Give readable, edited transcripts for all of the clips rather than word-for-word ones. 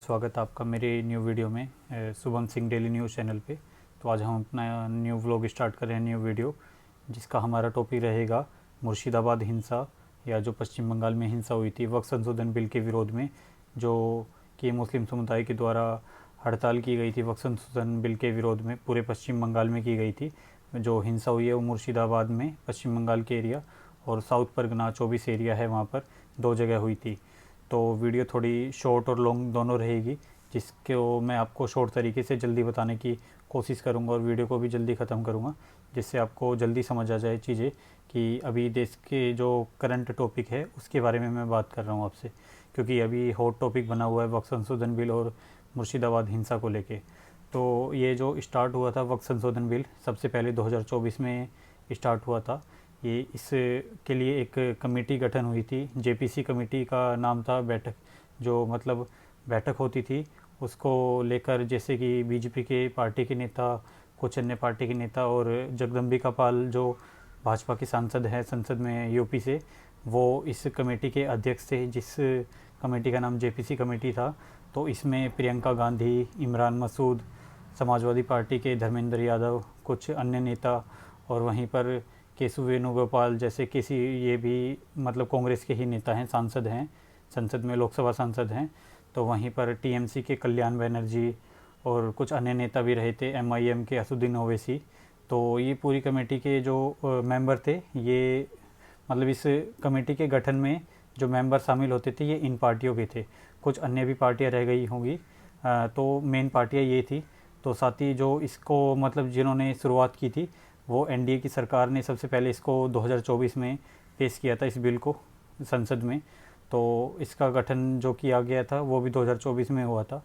स्वागत है आपका मेरे न्यू वीडियो में Shubham Singh daily news channel पे। तो आज हम अपना न्यू व्लॉग स्टार्ट कर रहे हैं, न्यू वीडियो, जिसका हमारा टॉपिक रहेगा मुर्शिदाबाद हिंसा, या जो पश्चिम बंगाल में हिंसा हुई थी वक्त संशोधन बिल के विरोध में, जो कि मुस्लिम समुदाय के द्वारा हड़ताल की गई थी वक्त संशोधन बिल के विरोध में, पूरे पश्चिम बंगाल में की गई थी। जो हिंसा हुई है वो मुर्शिदाबाद में, पश्चिम बंगाल के एरिया, और साउथ परगना 24 एरिया है, वहाँ पर दो जगह हुई थी। तो वीडियो थोड़ी शॉर्ट और लॉन्ग दोनों रहेगी, जिसको मैं आपको शॉर्ट तरीके से जल्दी बताने की कोशिश करूंगा और वीडियो को भी जल्दी ख़त्म करूंगा, जिससे आपको जल्दी समझ आ जाए चीज़ें कि अभी देश के जो करंट टॉपिक है उसके बारे में मैं बात कर रहा हूं आपसे, क्योंकि अभी हॉट टॉपिक बना हुआ है वक्त संशोधन बिल और मुर्शिदाबाद हिंसा को लेके। तो ये जो स्टार्ट हुआ था वक्त संशोधन बिल, सबसे पहले 2024 में स्टार्ट हुआ था। ये इसके लिए एक कमेटी गठन हुई थी, जेपीसी कमेटी का नाम था। बैठक, जो मतलब बैठक होती थी उसको लेकर, जैसे कि बीजेपी के पार्टी के नेता, कुछ अन्य पार्टी के नेता, और जगदम्बिका पाल जो भाजपा के सांसद हैं संसद में यूपी से, वो इस कमेटी के अध्यक्ष थे, जिस कमेटी का नाम जेपीसी कमेटी था। तो इसमें प्रियंका गांधी, इमरान मसूद, समाजवादी पार्टी के धर्मेंद्र यादव, कुछ अन्य नेता, और वहीं पर केशव वेणुगोपाल जैसे किसी, ये भी मतलब कांग्रेस के ही नेता हैं, सांसद हैं, संसद में लोकसभा सांसद हैं। तो वहीं पर टीएमसी के कल्याण बनर्जी और कुछ अन्य नेता भी रहे थे, एमआईएम के असदुद्दीन ओवैसी। तो ये पूरी कमेटी के जो मेंबर थे, ये मतलब इस कमेटी के गठन में जो मेंबर शामिल होते थे ये इन पार्टियों के थे। कुछ अन्य भी पार्टियां रह गई होंगी, तो मेन पार्टियां ये थी। तो साथ ही जो इसको मतलब जिन्होंने शुरुआत की थी, वो एनडीए की सरकार ने सबसे पहले इसको 2024 में पेश किया था, इस बिल को संसद में। तो इसका गठन जो किया गया था वो भी 2024 में हुआ था।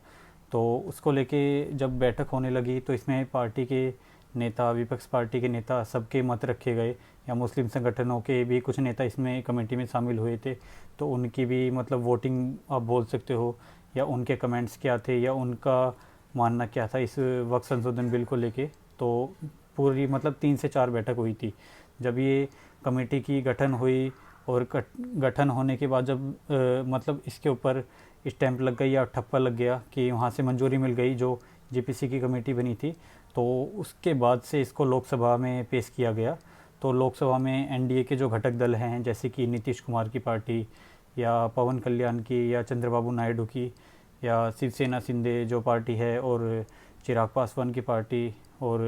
तो उसको लेके जब बैठक होने लगी तो इसमें पार्टी के नेता, विपक्ष पार्टी के नेता, सबके मत रखे गए, या मुस्लिम संगठनों के भी कुछ नेता इसमें कमेटी में शामिल हुए थे। तो उनकी भी मतलब वोटिंग आप बोल सकते हो, या उनके कमेंट्स क्या थे, या उनका मानना क्या था इस वक्त संशोधन बिल को लेके। तो पूरी मतलब 3 से 4 बैठक हुई थी। जब ये कमेटी की गठन हुई, और गठन होने के बाद जब मतलब इसके ऊपर स्टैंप लग गई या ठप्पा लग गया कि वहाँ से मंजूरी मिल गई जो जेपीसी की कमेटी बनी थी, तो उसके बाद से इसको लोकसभा में पेश किया गया। तो लोकसभा में एनडीए के जो घटक दल हैं, जैसे कि नीतीश कुमार की पार्टी, या पवन कल्याण की, या चंद्रबाबू नायडू की, या शिवसेना शिंदे जो पार्टी है, और चिराग पासवान की पार्टी, और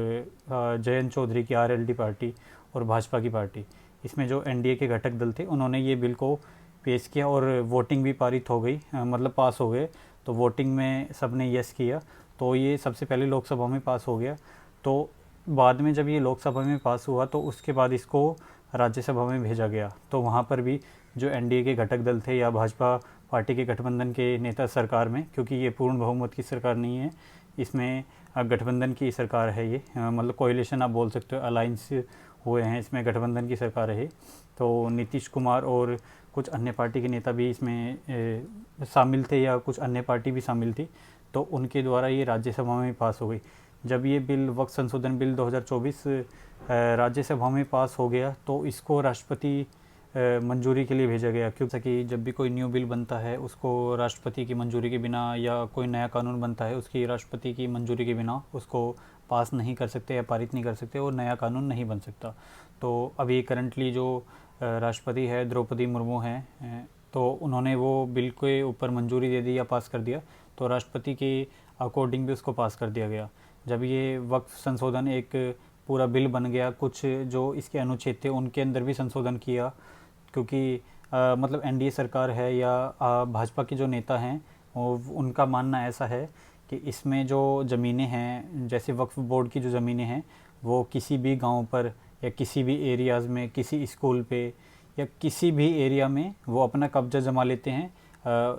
जयंत चौधरी की आरएलडी पार्टी, और भाजपा की पार्टी, इसमें जो एनडीए के घटक दल थे उन्होंने ये बिल को पेश किया, और वोटिंग भी पारित हो गई, मतलब पास हो गए। तो वोटिंग में सब ने यस किया, तो ये सबसे पहले लोकसभा में पास हो गया। तो बाद में जब ये लोकसभा में पास हुआ तो उसके बाद इसको राज्यसभा में भेजा गया। तो वहाँ पर भी जो एनडीए के घटक दल थे, या भाजपा पार्टी के गठबंधन के नेता सरकार में, क्योंकि ये पूर्ण बहुमत की सरकार नहीं है, इसमें गठबंधन की सरकार है ये, मतलब कोएलिशन आप बोल सकते हो, अलायंस हुए हैं, इसमें गठबंधन की सरकार है। तो नीतीश कुमार और कुछ अन्य पार्टी के नेता भी इसमें शामिल थे, या कुछ अन्य पार्टी भी शामिल थी। तो उनके द्वारा ये राज्यसभा में पास हो गई। जब ये बिल वक्त संशोधन बिल 2024 राज्यसभा में पास हो गया, तो इसको राष्ट्रपति मंजूरी के लिए भेजा गया, क्योंकि जब भी कोई न्यू बिल बनता है उसको राष्ट्रपति की मंजूरी के बिना, या कोई नया कानून बनता है उसकी राष्ट्रपति की मंजूरी के बिना उसको पास नहीं कर सकते या पारित नहीं कर सकते, और नया कानून नहीं बन सकता। तो अभी करंटली जो राष्ट्रपति है द्रौपदी मुर्मू हैं, तो उन्होंने वो बिल के ऊपर मंजूरी दे दी या पास कर दिया, तो राष्ट्रपति के अकॉर्डिंग भी उसको पास कर दिया गया। जब ये वक्त संशोधन एक पूरा बिल बन गया, कुछ जो इसके अनुच्छेद थे उनके अंदर भी संशोधन किया, क्योंकि मतलब एनडीए सरकार है, या भाजपा के जो नेता हैं उनका मानना ऐसा है कि इसमें जो ज़मीनें हैं, जैसे वक्फ बोर्ड की जो ज़मीनें हैं, वो किसी भी गांव पर, या किसी भी एरियाज़ में, किसी स्कूल पे, या किसी भी एरिया में वो अपना कब्जा जमा लेते हैं,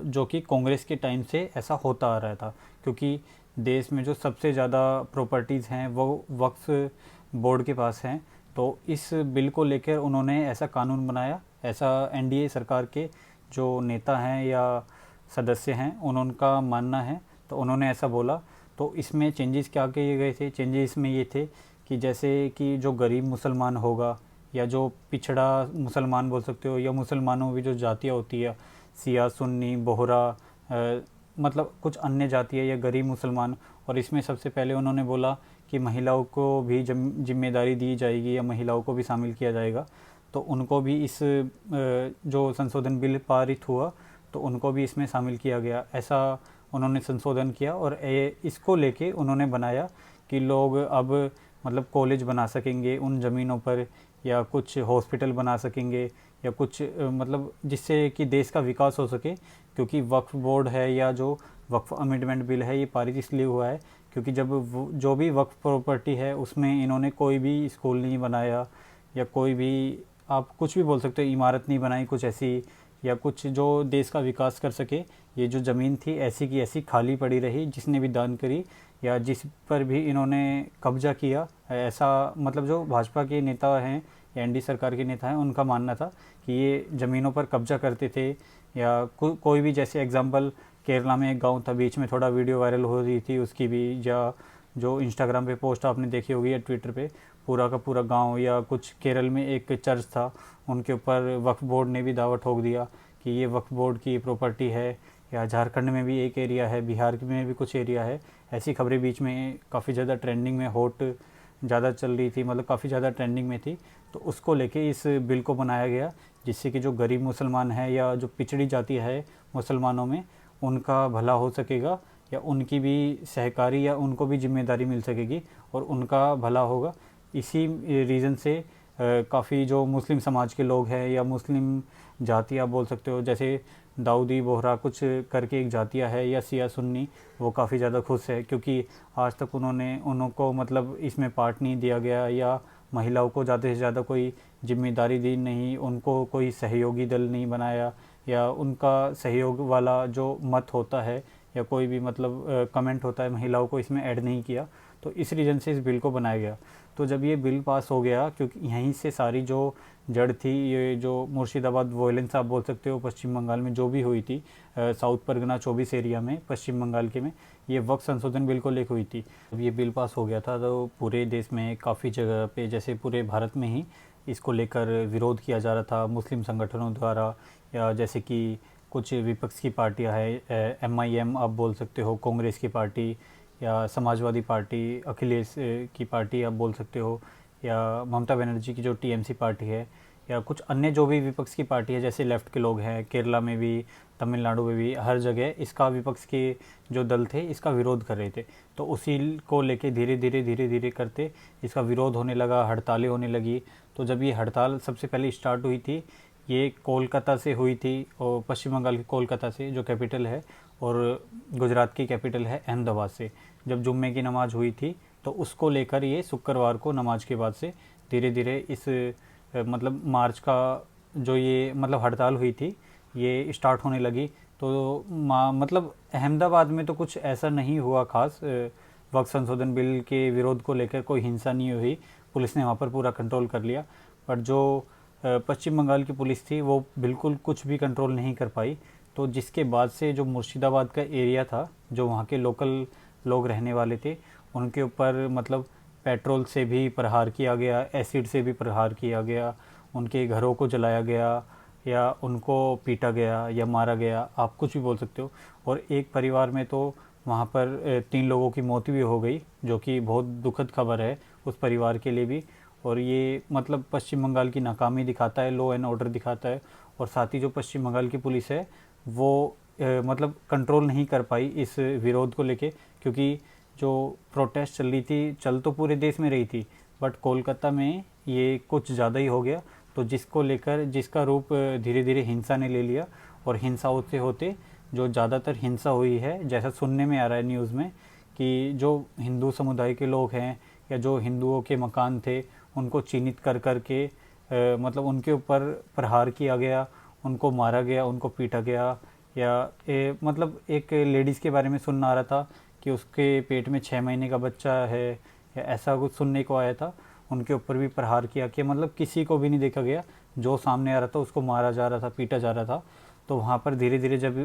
जो कि कांग्रेस के टाइम से ऐसा होता आ रहा था। क्योंकि देश में जो सबसे ज़्यादा प्रॉपर्टीज़ हैं वो वक्फ बोर्ड के पास हैं। तो इस बिल को लेकर उन्होंने ऐसा कानून बनाया, ऐसा एनडीए सरकार के जो नेता हैं या सदस्य हैं उनका मानना है। तो उन्होंने ऐसा बोला। तो इसमें चेंजेस क्या किए गए थे? चेंजेस में ये थे कि जैसे कि जो गरीब मुसलमान होगा, या जो पिछड़ा मुसलमान बोल सकते हो, या मुसलमानों की जो जातियाँ होती है, सिया, सुन्नी, बोहरा, मतलब कुछ अन्य जाति है या गरीब मुसलमान, और इसमें सबसे पहले उन्होंने बोला कि महिलाओं को भी जिम्मेदारी दी जाएगी या महिलाओं को भी शामिल किया जाएगा। तो उनको भी इस जो संशोधन बिल पारित हुआ तो उनको भी इसमें शामिल किया गया, ऐसा उन्होंने संशोधन किया। और इसको लेके उन्होंने बनाया कि लोग अब मतलब कॉलेज बना सकेंगे उन ज़मीनों पर, या कुछ हॉस्पिटल बना सकेंगे, या कुछ मतलब जिससे कि देश का विकास हो सके। क्योंकि वक्फ बोर्ड है या जो वक्फ अमेंडमेंट बिल है ये पारित इसलिए हुआ है क्योंकि जब जो भी वक्फ प्रॉपर्टी है उसमें इन्होंने कोई भी स्कूल नहीं बनाया, या कोई भी आप कुछ भी बोल सकते हो, इमारत नहीं बनाई कुछ ऐसी, या कुछ जो देश का विकास कर सके। ये जो ज़मीन थी ऐसी की ऐसी खाली पड़ी रही, जिसने भी दान करी या जिस पर भी इन्होंने कब्जा किया, ऐसा मतलब जो भाजपा के नेता हैं या एनडी सरकार के नेता हैं उनका मानना था कि ये ज़मीनों पर कब्जा करते थे। या कोई भी, जैसे एग्जांपल केरला में एक गांव था, बीच में थोड़ा वीडियो वायरल हो रही थी उसकी भी, या जो इंस्टाग्राम पे पोस्ट आपने देखी होगी या ट्विटर पे, पूरा का पूरा गांव, या कुछ केरल में एक चर्च था उनके ऊपर वक्फ बोर्ड ने भी दावा ठोक दिया कि ये वक्फ बोर्ड की प्रॉपर्टी है। या झारखंड में भी एक एरिया है, बिहार में भी कुछ एरिया है। ऐसी खबरें बीच में काफ़ी ज़्यादा ट्रेंडिंग में हॉट ज़्यादा चल रही थी, मतलब काफ़ी ज़्यादा ट्रेंडिंग में थी। तो उसको लेके इस बिल को बनाया गया जिससे कि जो गरीब मुसलमान है या जो पिछड़ी जाति है मुसलमानों में, उनका भला हो सकेगा, या उनकी भी सहकारी या उनको भी जिम्मेदारी मिल सकेगी और उनका भला होगा। इसी रीज़न से काफ़ी जो मुस्लिम समाज के लोग हैं या मुस्लिम जाति आप बोल सकते हो, जैसे दाऊदी बोहरा कुछ करके एक जातियाँ है, या सिया सुन्नी, वो काफ़ी ज़्यादा खुश है क्योंकि आज तक उनको मतलब इसमें पार्ट नहीं दिया गया, या महिलाओं को ज़्यादा से ज़्यादा कोई जिम्मेदारी दी नहीं, उनको कोई सहयोगी दल नहीं बनाया, या उनका सहयोग वाला जो मत होता है या कोई भी मतलब कमेंट होता है महिलाओं को इसमें ऐड नहीं किया। तो इस रीज़न से इस बिल को बनाया गया। तो जब ये बिल पास हो गया, क्योंकि यहीं से सारी जो जड़ थी, ये जो मुर्शिदाबाद वॉयलेंस आप बोल सकते हो पश्चिम बंगाल में जो भी हुई थी, साउथ परगना 24 एरिया में पश्चिम बंगाल के में, ये वक्त संशोधन बिल को लेकर हुई थी। जब ये बिल पास हो गया था तो पूरे देश में काफ़ी जगह पे, जैसे पूरे भारत में ही इसको लेकर विरोध किया जा रहा था मुस्लिम संगठनों द्वारा, या जैसे कि कुछ विपक्ष की पार्टियां है, MIM आप बोल सकते हो, कांग्रेस की पार्टी, या समाजवादी पार्टी, अखिलेश की पार्टी आप बोल सकते हो, या ममता बनर्जी की जो TMC पार्टी है, या कुछ अन्य जो भी विपक्ष की पार्टी है, जैसे लेफ़्ट के लोग हैं, केरला में भी, तमिलनाडु में भी, हर जगह इसका विपक्ष के जो दल थे इसका विरोध कर रहे थे। तो उसी को लेके धीरे धीरे करते इसका विरोध होने लगा, हड़तालें होने लगी। तो जब ये हड़ताल सबसे पहले स्टार्ट हुई थी, ये कोलकाता से हुई थी, और पश्चिम बंगाल की कोलकाता से जो कैपिटल है, और गुजरात की कैपिटल है अहमदाबाद से। जब जुम्मे की नमाज़ हुई थी तो उसको लेकर ये शुक्रवार को नमाज के बाद से धीरे धीरे इस मतलब मार्च का जो ये मतलब हड़ताल हुई थी ये स्टार्ट होने लगी। तो मतलब अहमदाबाद में तो कुछ ऐसा नहीं हुआ खास, वक्त संशोधन बिल के विरोध को लेकर कोई हिंसा नहीं हुई, पुलिस ने वहाँ पर पूरा कंट्रोल कर लिया। पर जो पश्चिम बंगाल की पुलिस थी वो बिल्कुल कुछ भी कंट्रोल नहीं कर पाई। तो जिसके बाद से जो मुर्शिदाबाद का एरिया था, जो वहाँ के लोकल लोग रहने वाले थे, उनके ऊपर मतलब पेट्रोल से भी प्रहार किया गया, एसिड से भी प्रहार किया गया, उनके घरों को जलाया गया, या उनको पीटा गया या मारा गया, आप कुछ भी बोल सकते हो। और एक परिवार में तो वहाँ पर 3 लोगों की मौत भी हो गई, जो कि बहुत दुखद खबर है उस परिवार के लिए भी। और ये मतलब पश्चिम बंगाल की नाकामी दिखाता है, लॉ एंड ऑर्डर दिखाता है। और साथ ही जो पश्चिम बंगाल की पुलिस है वो मतलब कंट्रोल नहीं कर पाई इस विरोध को लेके, क्योंकि जो प्रोटेस्ट चल रही थी, चल तो पूरे देश में रही थी, बट कोलकाता में ये कुछ ज़्यादा ही हो गया। तो जिसको लेकर जिसका रूप धीरे धीरे हिंसा ने ले लिया, और हिंसा होते होते जो ज़्यादातर हिंसा हुई है, जैसा सुनने में आ रहा है न्यूज़ में, कि जो हिंदू समुदाय के लोग हैं या जो हिंदुओं के मकान थे उनको चिन्हित कर कर के मतलब उनके ऊपर प्रहार किया गया, उनको मारा गया, उनको पीटा गया। या मतलब एक लेडीज़ के बारे में सुनना आ रहा था कि उसके पेट में 6 महीने का बच्चा है, या ऐसा कुछ सुनने को आया था। उनके ऊपर भी प्रहार किया कि मतलब किसी को भी नहीं देखा गया, जो सामने आ रहा था उसको मारा जा रहा था, पीटा जा रहा था। तो वहाँ पर धीरे धीरे जब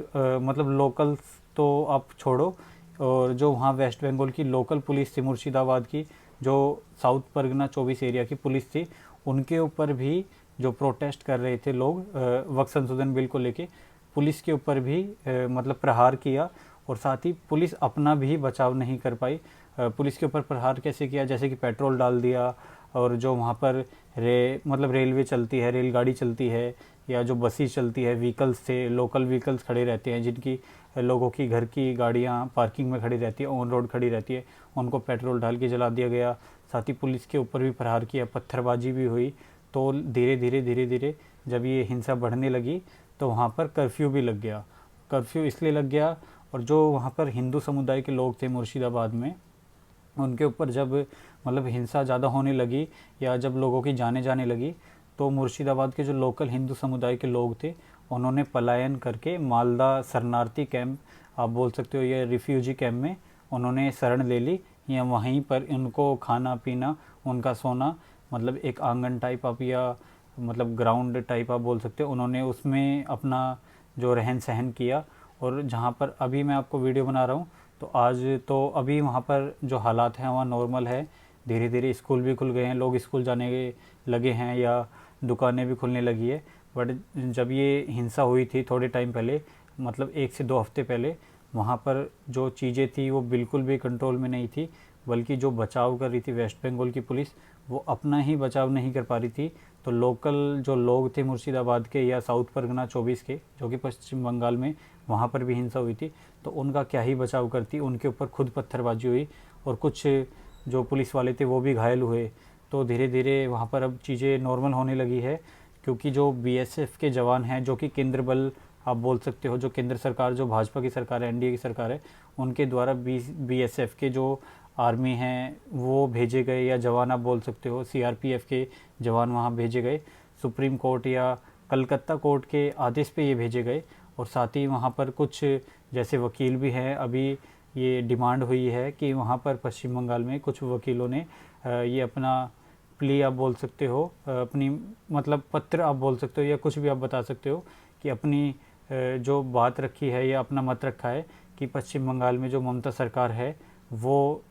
मतलब लोकल तो आप छोड़ो, और जो वहाँ वेस्ट बंगाल की लोकल पुलिस थी मुर्शिदाबाद की, जो साउथ परगना 24 एरिया की पुलिस थी, उनके ऊपर भी जो प्रोटेस्ट कर रहे थे लोग वक्त संशोधन बिल को लेके, पुलिस के ऊपर भी मतलब प्रहार किया, और साथ ही पुलिस अपना भी बचाव नहीं कर पाई। पुलिस के ऊपर प्रहार कैसे किया, जैसे कि पेट्रोल डाल दिया, और जो वहाँ पर मतलब रेलवे चलती है, रेलगाड़ी चलती है, या जो बसेस चलती है, व्हीकल्स थे, लोकल व्हीकल्स खड़े रहते हैं जिनकी लोगों की घर की गाड़ियाँ पार्किंग में खड़ी रहती है, ऑन रोड खड़ी रहती है, उनको पेट्रोल डाल के जला दिया गया। साथ ही पुलिस के ऊपर भी प्रहार किया, पत्थरबाजी भी हुई। तो धीरे धीरे जब ये हिंसा बढ़ने लगी तो वहाँ पर कर्फ्यू भी लग गया। कर्फ्यू इसलिए लग गया, और जो वहाँ पर हिंदू समुदाय के लोग थे मुर्शिदाबाद में, उनके ऊपर जब मतलब हिंसा ज़्यादा होने लगी या जब लोगों की जाने जाने लगी, तो मुर्शिदाबाद के जो लोकल हिंदू समुदाय के लोग थे उन्होंने पलायन करके मालदा शरणार्थी कैंप आप बोल सकते हो या रिफ्यूजी कैंप में उन्होंने शरण ले ली, या वहीं पर उनको खाना पीना, उनका सोना, मतलब एक आंगन टाइप आप या मतलब ग्राउंड टाइप आप बोल सकते हो, उन्होंने उसमें अपना जो रहन सहन किया। और जहाँ पर अभी मैं आपको वीडियो बना रहा हूँ, तो आज तो अभी वहाँ पर जो हालात हैं वहाँ नॉर्मल है। धीरे धीरे स्कूल भी खुल गए हैं, लोग स्कूल जाने लगे हैं, या दुकानें भी खुलने लगी है। बट जब ये हिंसा हुई थी थोड़े टाइम पहले, मतलब 1 से 2 हफ्ते पहले, वहाँ पर जो चीज़ें थी वो बिल्कुल भी कंट्रोल में नहीं थी, बल्कि जो बचाव कर रही थी वेस्ट बंगाल की पुलिस, वो अपना ही बचाव नहीं कर पा रही थी। तो लोकल जो लोग थे मुर्शिदाबाद के या साउथ परगना 24 के, जो कि पश्चिम बंगाल में, वहाँ पर भी हिंसा हुई थी, तो उनका क्या ही बचाव करती, उनके ऊपर खुद पत्थरबाजी हुई, और कुछ जो पुलिस वाले थे वो भी घायल हुए। तो धीरे धीरे वहाँ पर अब चीज़ें नॉर्मल होने लगी है, क्योंकि जो बीएसएफ के जवान हैं, जो कि केंद्र बल आप बोल सकते हो, जो केंद्र सरकार, जो भाजपा की सरकार है, एनडीए की सरकार है, उनके द्वारा बीएसएफ के जो आर्मी हैं वो भेजे गए, या जवान आप बोल सकते हो, सीआरपीएफ के जवान वहाँ भेजे गए। सुप्रीम कोर्ट या कलकत्ता कोर्ट के आदेश पे ये भेजे गए। और साथ ही वहाँ पर कुछ जैसे वकील भी हैं, अभी ये डिमांड हुई है कि वहाँ पर पश्चिम बंगाल में कुछ वकीलों ने ये अपना प्ली आप बोल सकते हो, अपनी मतलब पत्र आप बोल सकते हो, या कुछ भी आप बता सकते हो कि अपनी जो बात रखी है या अपना मत रखा है कि पश्चिम बंगाल में जो ममता सरकार है, वो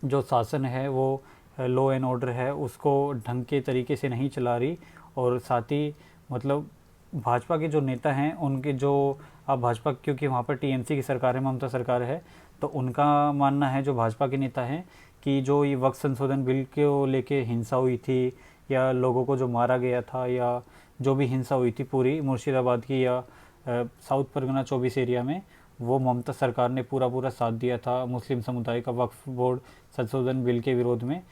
जो शासन है वो लॉ एंड ऑर्डर है उसको ढंग के तरीके से नहीं चला रही। और साथ ही मतलब भाजपा के जो नेता हैं उनके जो अब भाजपा, क्योंकि वहाँ पर टीएमसी की सरकार है, ममता सरकार है, तो उनका मानना है, जो भाजपा के नेता हैं, कि जो ये वक्त संशोधन बिल को लेके हिंसा हुई थी, या लोगों को जो मारा गया था, या जो भी हिंसा हुई थी पूरी मुर्शिदाबाद की या साउथ परगना 24 एरिया में, वो ममता सरकार ने पूरा साथ दिया था मुस्लिम समुदाय का वक्फ बोर्ड संशोधन बिल के विरोध में।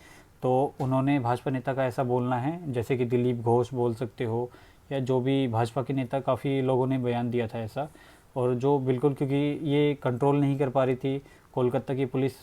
तो उन्होंने, भाजपा नेता का ऐसा बोलना है, जैसे कि दिलीप घोष बोल सकते हो, या जो भी भाजपा के नेता, काफ़ी लोगों ने बयान दिया था ऐसा। और जो बिल्कुल, क्योंकि ये कंट्रोल नहीं कर पा रही थी, कोलकाता की पुलिस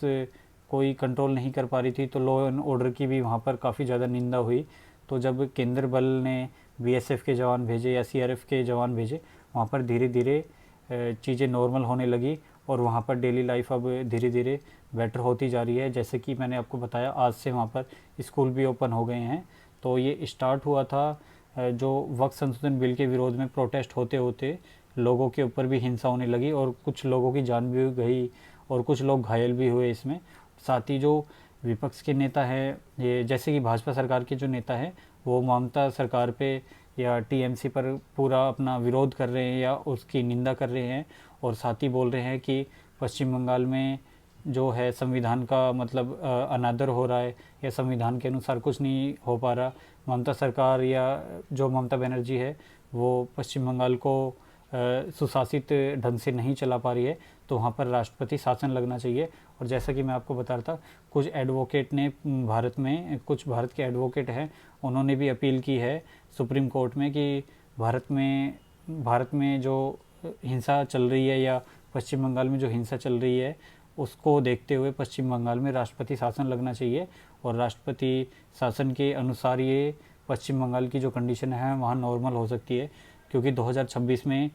कोई कंट्रोल नहीं कर पा रही थी, तो लॉ एंड ऑर्डर की भी वहाँ पर काफ़ी ज़्यादा निंदा हुई। तो जब केंद्र बल ने बीएसएफ के जवान भेजे या सीआरएफ के जवान भेजे, वहाँ पर धीरे धीरे चीज़ें नॉर्मल होने लगी, और वहाँ पर डेली लाइफ अब धीरे धीरे बेटर होती जा रही है। जैसे कि मैंने आपको बताया, आज से वहाँ पर स्कूल भी ओपन हो गए हैं। तो ये स्टार्ट हुआ था जो वक्त संशोधन बिल के विरोध में प्रोटेस्ट होते होते लोगों के ऊपर भी हिंसा होने लगी, और कुछ लोगों की जान भी गई, और कुछ लोग घायल भी हुए इसमें। साथ ही जो विपक्ष के नेता हैं, ये जैसे कि भाजपा सरकार के जो नेता हैं, वो ममता सरकार पे या टीएमसी पर पूरा अपना विरोध कर रहे हैं या उसकी निंदा कर रहे हैं, और साथ ही बोल रहे हैं कि पश्चिम बंगाल में जो है संविधान का मतलब अनादर हो रहा है, या संविधान के अनुसार कुछ नहीं हो पा रहा। ममता सरकार या जो ममता बनर्जी है वो पश्चिम बंगाल को सुशासित ढंग से नहीं चला पा रही है, तो वहाँ पर राष्ट्रपति शासन लगना चाहिए। और जैसा कि मैं आपको बता रहा था, कुछ एडवोकेट ने भारत में, कुछ भारत के एडवोकेट हैं, उन्होंने भी अपील की है सुप्रीम कोर्ट में कि भारत में जो हिंसा चल रही है, या पश्चिम बंगाल में जो हिंसा चल रही है, उसको देखते हुए पश्चिम बंगाल में राष्ट्रपति शासन लगना चाहिए, और राष्ट्रपति शासन के अनुसार ये पश्चिम बंगाल की जो कंडीशन है वहाँ नॉर्मल हो सकती है। क्योंकि 2026 में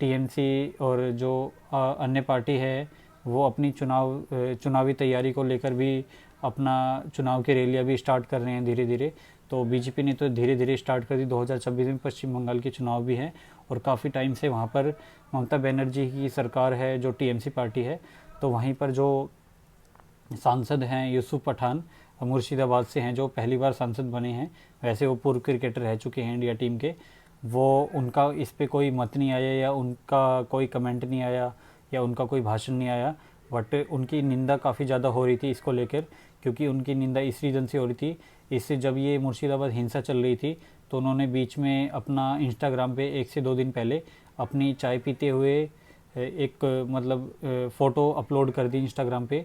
टीएमसी और जो अन्य पार्टी है वो अपनी चुनावी तैयारी को लेकर भी अपना चुनाव की रैलियाँ भी स्टार्ट कर रहे हैं धीरे धीरे। तो बीजेपी ने तो धीरे धीरे स्टार्ट कर दी। 2026 में पश्चिम बंगाल के चुनाव भी हैं, और काफ़ी टाइम से वहाँ पर ममता बनर्जी की सरकार है, जो टीएमसी पार्टी है। तो वहीं पर जो सांसद हैं यूसुफ पठान, मुर्शिदाबाद से हैं, जो पहली बार सांसद बने हैं, वैसे वो पूर्व क्रिकेटर रह चुके हैं इंडिया टीम के, वो उनका इस पे कोई मत नहीं आया, या उनका कोई कमेंट नहीं आया, या उनका कोई भाषण नहीं आया, बट उनकी निंदा काफ़ी ज़्यादा हो रही थी इसको लेकर, क्योंकि उनकी निंदा इस रीज़न से हो रही थी। इससे जब ये मुर्शिदाबाद हिंसा चल रही थी तो उन्होंने बीच में अपना इंस्टाग्राम पे 1 से 2 दिन पहले अपनी चाय पीते हुए एक मतलब फ़ोटो अपलोड कर दी इंस्टाग्राम पे,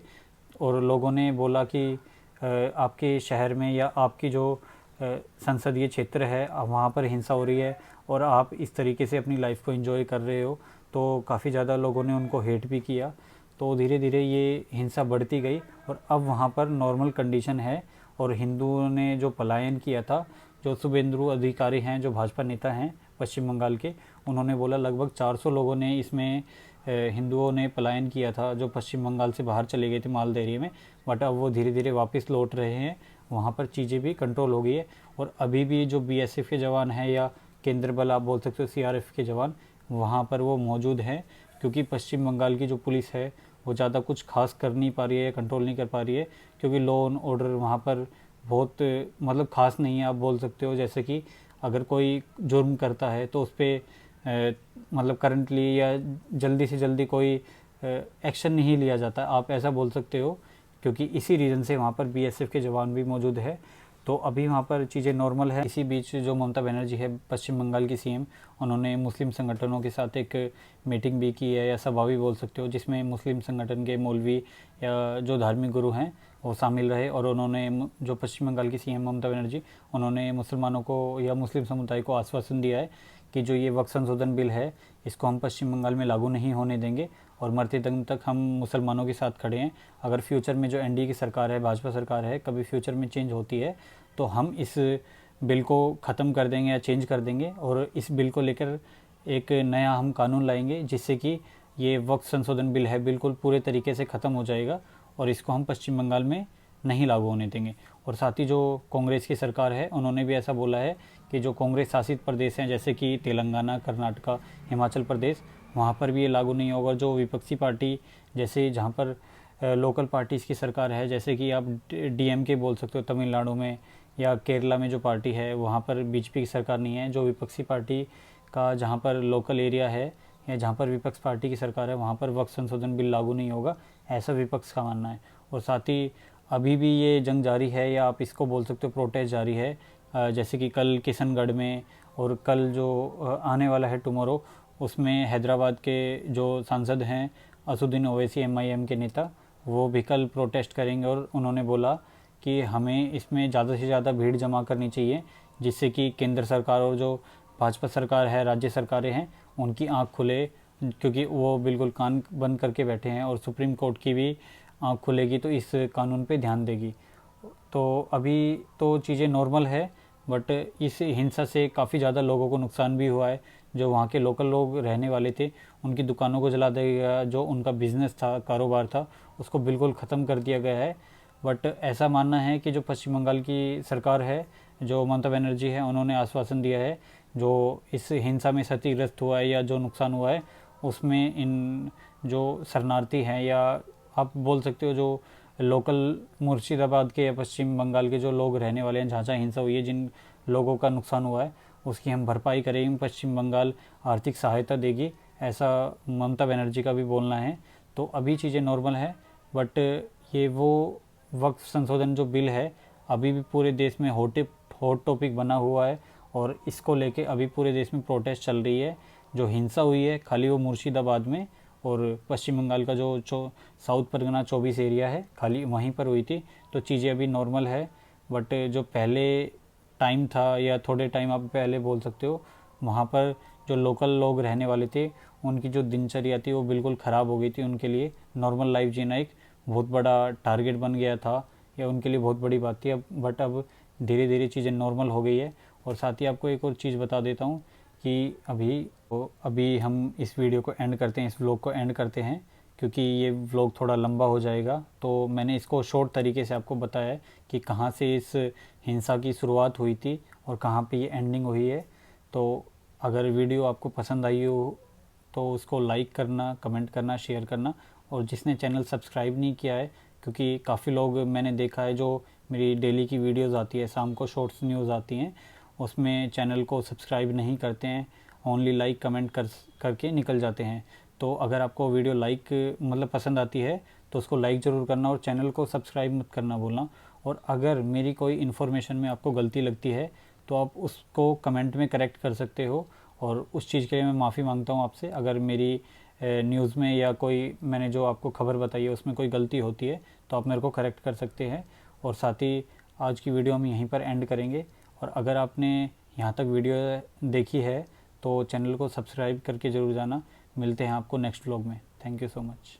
और लोगों ने बोला कि आपके शहर में या आपकी जो संसदीय क्षेत्र है वहाँ पर हिंसा हो रही है और आप इस तरीके से अपनी लाइफ को एंजॉय कर रहे हो। तो काफ़ी ज़्यादा लोगों ने उनको हेट भी किया। तो धीरे धीरे ये हिंसा बढ़ती गई और अब वहाँ पर नॉर्मल कंडीशन है। और हिंदुओं ने जो पलायन किया था, जो शुभेंदु अधिकारी हैं, जो भाजपा नेता हैं पश्चिम बंगाल के, उन्होंने बोला लगभग 400 लोगों ने इसमें हिंदुओं ने पलायन किया था, जो पश्चिम बंगाल से बाहर चले गए थे मालदह एरिया में, बट अब वो धीरे धीरे वापस लौट रहे हैं। वहाँ पर चीज़ें भी कंट्रोल हो गई है। और अभी भी जो बीएसएफ के जवान हैं या केंद्र बल आप बोल सकते हो सीआरएफ के जवान वहाँ पर वो मौजूद हैं, क्योंकि पश्चिम बंगाल की जो पुलिस है वो ज़्यादा कुछ खास कर नहीं पा रही है, कंट्रोल नहीं कर पा रही है, क्योंकि लॉ एंड ऑर्डर वहाँ पर बहुत मतलब ख़ास नहीं है आप बोल सकते हो। जैसे कि अगर कोई जुर्म करता है तो उस पर मतलब करंटली या जल्दी से जल्दी कोई एक्शन नहीं लिया जाता, आप ऐसा बोल सकते हो, क्योंकि इसी रीज़न से वहाँ पर बीएसएफ के जवान भी मौजूद है। तो अभी वहाँ पर चीज़ें नॉर्मल है। इसी बीच जो ममता बनर्जी है पश्चिम बंगाल की सीएम, उन्होंने मुस्लिम संगठनों के साथ एक मीटिंग भी की है या सभा भी बोल सकते हो, जिसमें मुस्लिम संगठन के मौलवी या जो धार्मिक गुरु हैं वो शामिल रहे। और उन्होंने जो पश्चिम बंगाल की सीएम ममता बनर्जी, उन्होंने मुसलमानों को या मुस्लिम समुदाय को आश्वासन दिया है कि जो ये वक्फ संशोधन बिल है इसको हम पश्चिम बंगाल में लागू नहीं होने देंगे और मरते दम तक हम मुसलमानों के साथ खड़े हैं। अगर फ्यूचर में जो एनडीए की सरकार है, भाजपा सरकार है, कभी फ्यूचर में चेंज होती है तो हम इस बिल को ख़त्म कर देंगे या चेंज कर देंगे और इस बिल को लेकर एक नया हम कानून लाएंगे, जिससे कि ये वक्फ संशोधन बिल है बिल्कुल पूरे तरीके से ख़त्म हो जाएगा और इसको हम पश्चिम बंगाल में नहीं लागू होने देंगे। और साथ ही जो कांग्रेस की सरकार है उन्होंने भी ऐसा बोला है कि जो कांग्रेस शासित प्रदेश हैं जैसे कि तेलंगाना, कर्नाटका, हिमाचल प्रदेश, वहाँ पर भी ये लागू नहीं होगा। जो विपक्षी पार्टी जैसे जहाँ पर लोकल पार्टीज़ की सरकार है, जैसे कि आप डीएमके बोल सकते हो तमिलनाडु में, या केरला में जो पार्टी है वहाँ पर बीजेपी की सरकार नहीं है। जो विपक्षी पार्टी का जहाँ पर लोकल एरिया है या जहाँ पर विपक्ष पार्टी की सरकार है वहाँ पर वक्फ संशोधन बिल लागू नहीं होगा, ऐसा विपक्ष का मानना है। और साथ ही अभी भी ये जंग जारी है या आप इसको बोल सकते हो प्रोटेस्ट जारी है। जैसे कि कल किशनगढ़ में और कल जो आने वाला है टुमारो, उसमें हैदराबाद के जो सांसद हैं असुद्दीन ओवैसी एमआईएम के नेता, वो भी कल प्रोटेस्ट करेंगे। और उन्होंने बोला कि हमें इसमें ज़्यादा से ज़्यादा भीड़ जमा करनी चाहिए, जिससे कि केंद्र सरकार और जो भाजपा सरकार है, राज्य सरकारें हैं, उनकी आँख खुले, क्योंकि वो बिल्कुल कान बंद करके बैठे हैं और सुप्रीम कोर्ट की भी आँख खुलेगी तो इस कानून पे ध्यान देगी। तो अभी तो चीज़ें नॉर्मल है, बट इस हिंसा से काफ़ी ज़्यादा लोगों को नुकसान भी हुआ है। जो वहाँ के लोकल लोग रहने वाले थे उनकी दुकानों को जला दिया गया, जो उनका बिज़नेस था, कारोबार था, उसको बिल्कुल ख़त्म कर दिया गया है। बट ऐसा मानना है कि जो पश्चिम बंगाल की सरकार है, जो ममता बनर्जी है, उन्होंने आश्वासन दिया है जो इस हिंसा में क्षतिग्रस्त हुआ है या जो नुकसान हुआ है उसमें इन जो शरणार्थी हैं या आप बोल सकते हो जो लोकल मुर्शिदाबाद के या पश्चिम बंगाल के जो लोग रहने वाले हैं जहाँ जहाँ हिंसा हुई है, जिन लोगों का नुकसान हुआ है उसकी हम भरपाई करेंगे, पश्चिम बंगाल आर्थिक सहायता देगी, ऐसा ममता बनर्जी का भी बोलना है। तो अभी चीज़ें नॉर्मल है, बट ये वो वक्फ संशोधन जो बिल है अभी भी पूरे देश में हॉट टॉपिक बना हुआ है और इसको लेके अभी पूरे देश में प्रोटेस्ट चल रही है। जो हिंसा हुई है खाली वो मुर्शिदाबाद में और पश्चिम बंगाल का जो साउथ परगना 24 एरिया है खाली वहीं पर हुई थी। तो चीज़ें अभी नॉर्मल है, बट जो पहले टाइम था या थोड़े टाइम आप पहले बोल सकते हो, वहाँ पर जो लोकल लोग रहने वाले थे उनकी जो दिनचर्या थी वो बिल्कुल ख़राब हो गई थी। उनके लिए नॉर्मल लाइफ जीना एक बहुत बड़ा टारगेट बन गया था या उनके लिए बहुत बड़ी बात थी। अब बट अब धीरे धीरे चीज़ें नॉर्मल हो गई है। और साथ ही आपको एक और चीज़ बता देता हूँ कि अभी हम इस वीडियो को एंड करते हैं, इस व्लॉग को एंड करते हैं, क्योंकि ये व्लॉग थोड़ा लंबा हो जाएगा। तो मैंने इसको शॉर्ट तरीके से आपको बताया है कि कहाँ से इस हिंसा की शुरुआत हुई थी और कहाँ पे ये एंडिंग हुई है। तो अगर वीडियो आपको पसंद आई हो तो उसको लाइक करना, कमेंट करना, शेयर करना, और जिसने चैनल सब्सक्राइब नहीं किया है, क्योंकि काफ़ी लोग मैंने देखा है जो मेरी डेली की वीडियोस आती है, शाम को शॉर्ट्स न्यूज़ आती हैं, उसमें चैनल को सब्सक्राइब नहीं करते हैं, ओनली लाइक कमेंट करके निकल जाते हैं। तो अगर आपको वीडियो मतलब पसंद आती है तो उसको लाइक ज़रूर करना और चैनल को सब्सक्राइब मत करना भूलना। और अगर मेरी कोई इन्फॉर्मेशन में आपको गलती लगती है तो आप उसको कमेंट में करेक्ट कर सकते हो, और उस चीज़ के लिए मैं माफ़ी मांगता हूँ आपसे। अगर मेरी न्यूज़ में या कोई मैंने जो आपको खबर बताई है उसमें कोई गलती होती है तो आप मेरे को करेक्ट कर सकते हैं। और साथ ही आज की वीडियो हम यहीं पर एंड करेंगे। और अगर आपने यहाँ तक वीडियो देखी है तो चैनल को सब्सक्राइब करके ज़रूर जाना। मिलते हैं आपको नेक्स्ट व्लॉग में। Thank you so much.